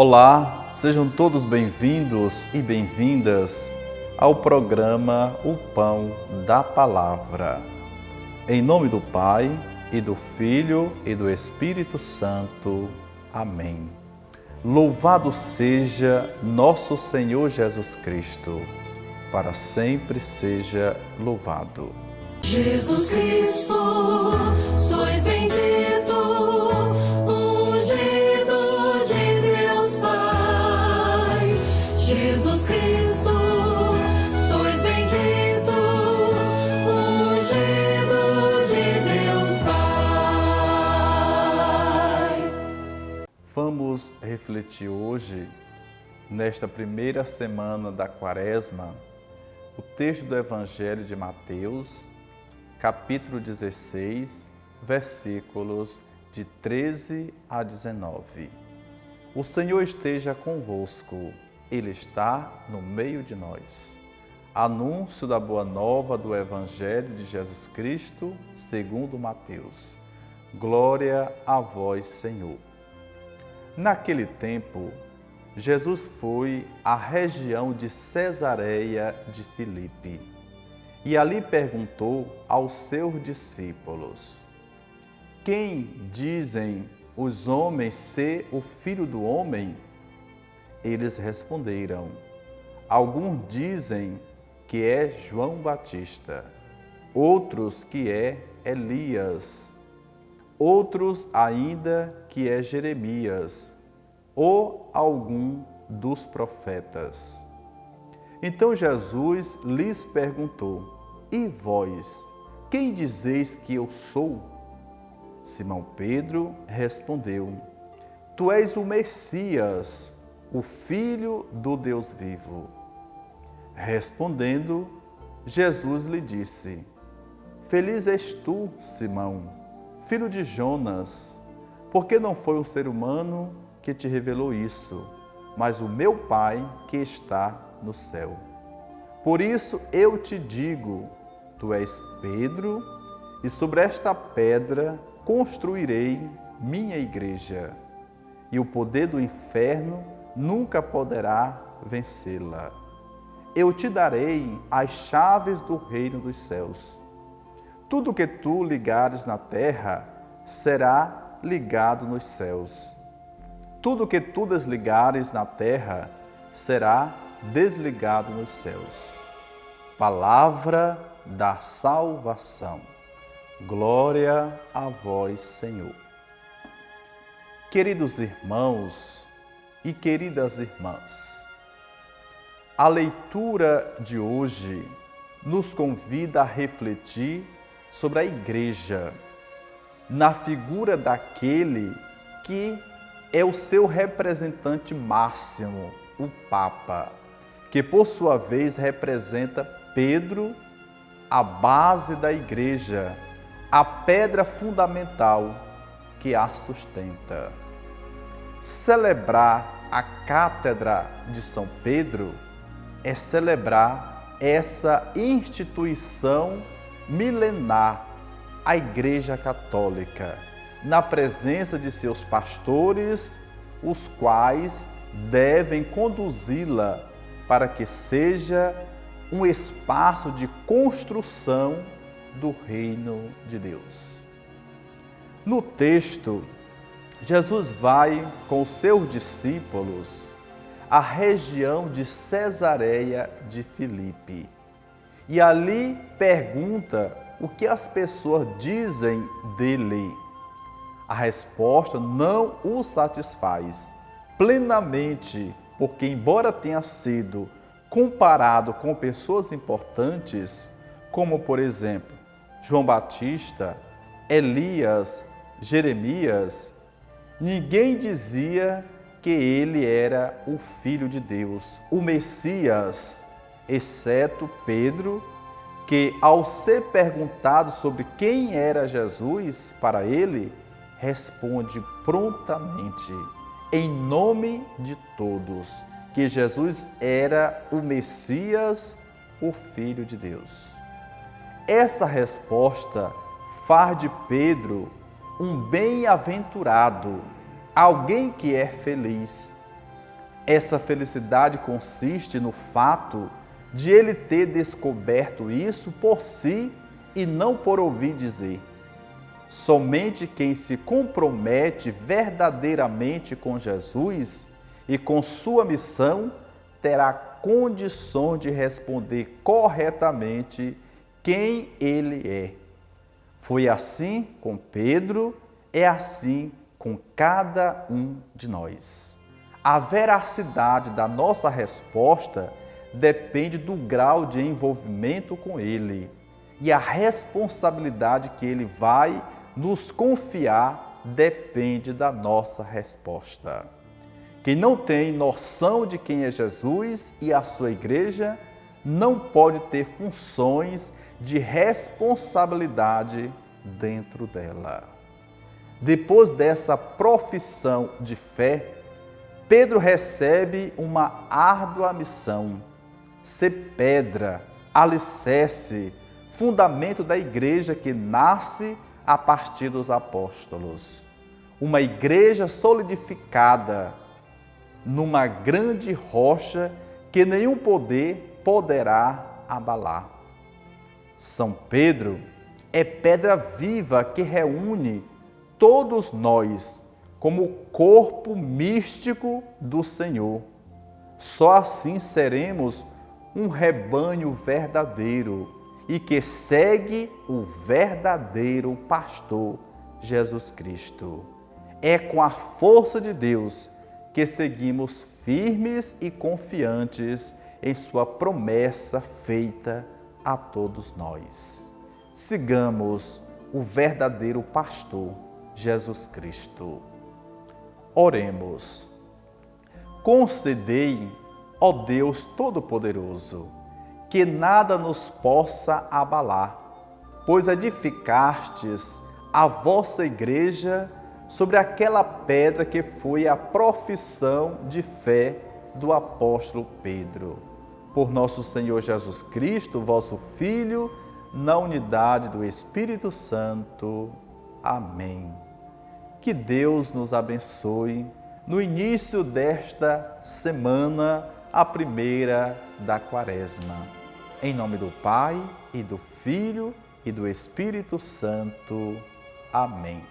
Olá, sejam todos bem-vindos e bem-vindas ao programa O Pão da Palavra. Em nome do Pai, e do Filho, e do Espírito Santo. Amém. Louvado seja nosso Senhor Jesus Cristo, para sempre seja louvado. Jesus Cristo, sois bendito, ungido de Deus Pai. Jesus Cristo, sois bendito, ungido de Deus Pai. Vamos refletir hoje, nesta primeira semana da Quaresma, o texto do Evangelho de Mateus, capítulo 16, versículos de 13 a 19. O Senhor esteja convosco, Ele está no meio de nós. Anúncio da boa nova do Evangelho de Jesus Cristo, segundo Mateus. Glória a vós, Senhor. Naquele tempo, Jesus foi à região de Cesareia de Filipe e ali perguntou aos seus discípulos: quem dizem os homens ser o Filho do Homem? Eles responderam: alguns dizem que é João Batista, outros que é Elias, outros ainda que é Jeremias ou algum dos profetas. Então Jesus lhes perguntou: e vós, quem dizeis que eu sou? Simão Pedro respondeu: tu és o Messias, o Filho do Deus vivo. Respondendo, Jesus lhe disse: feliz és tu, Simão, filho de Jonas, porque não foi um ser humano que te revelou isso, mas o meu Pai que está no céu. Por isso eu te digo, tu és Pedro, e sobre esta pedra construirei minha igreja, e o poder do inferno nunca poderá vencê-la. Eu te darei as chaves do reino dos céus. Tudo que tu ligares na terra será ligado nos céus. Tudo que tu desligares na terra será desligado nos céus. Palavra da salvação. Glória a vós, Senhor. Queridos irmãos e queridas irmãs, a leitura de hoje nos convida a refletir sobre a Igreja, na figura daquele que é o seu representante máximo, o Papa, que por sua vez representa Pedro, a base da Igreja, a pedra fundamental que a sustenta. Celebrar a Cátedra de São Pedro é celebrar essa instituição milenar, a Igreja Católica, na presença de seus pastores, os quais devem conduzi-la para que seja um espaço de construção do reino de Deus. No texto, Jesus vai com os seus discípulos à região de Cesareia de Filipe e ali pergunta o que as pessoas dizem dele. A resposta não o satisfaz plenamente, porque embora tenha sido comparado com pessoas importantes, como por exemplo, João Batista, Elias, Jeremias, ninguém dizia que ele era o Filho de Deus, o Messias, exceto Pedro, que ao ser perguntado sobre quem era Jesus para ele, responde prontamente, em nome de todos, que Jesus era o Messias, o Filho de Deus. Essa resposta faz de Pedro um bem-aventurado, alguém que é feliz, Essa felicidade consiste no fato de ele ter descoberto isso por si e não por ouvir dizer. Somente quem se compromete verdadeiramente com Jesus e com sua missão terá condições de responder corretamente quem ele é. Foi assim com Pedro, é assim com cada um de nós. A veracidade da nossa resposta depende do grau de envolvimento com Ele e a responsabilidade que Ele vai nos confiar depende da nossa resposta. Quem não tem noção de quem é Jesus e a sua igreja não pode ter funções de responsabilidade dentro dela. Depois dessa profissão de fé, Pedro recebe uma árdua missão: ser pedra, alicerce, fundamento da igreja que nasce a partir dos apóstolos. Uma igreja solidificada numa grande rocha que nenhum poder poderá abalar. São Pedro é pedra viva que reúne todos nós como o corpo místico do Senhor. Só assim seremos um rebanho verdadeiro e que segue o verdadeiro pastor, Jesus Cristo. É com a força de Deus que seguimos firmes e confiantes em sua promessa feita a todos nós. Sigamos o verdadeiro pastor, Jesus Cristo. Oremos. Concedei, ó Deus Todo-Poderoso, que nada nos possa abalar, pois edificastes a vossa igreja sobre aquela pedra que foi a profissão de fé do apóstolo Pedro. Por nosso Senhor Jesus Cristo, vosso Filho, na unidade do Espírito Santo. Amém. Que Deus nos abençoe no início desta semana, a primeira da Quaresma. Em nome do Pai, e do Filho, e do Espírito Santo. Amém.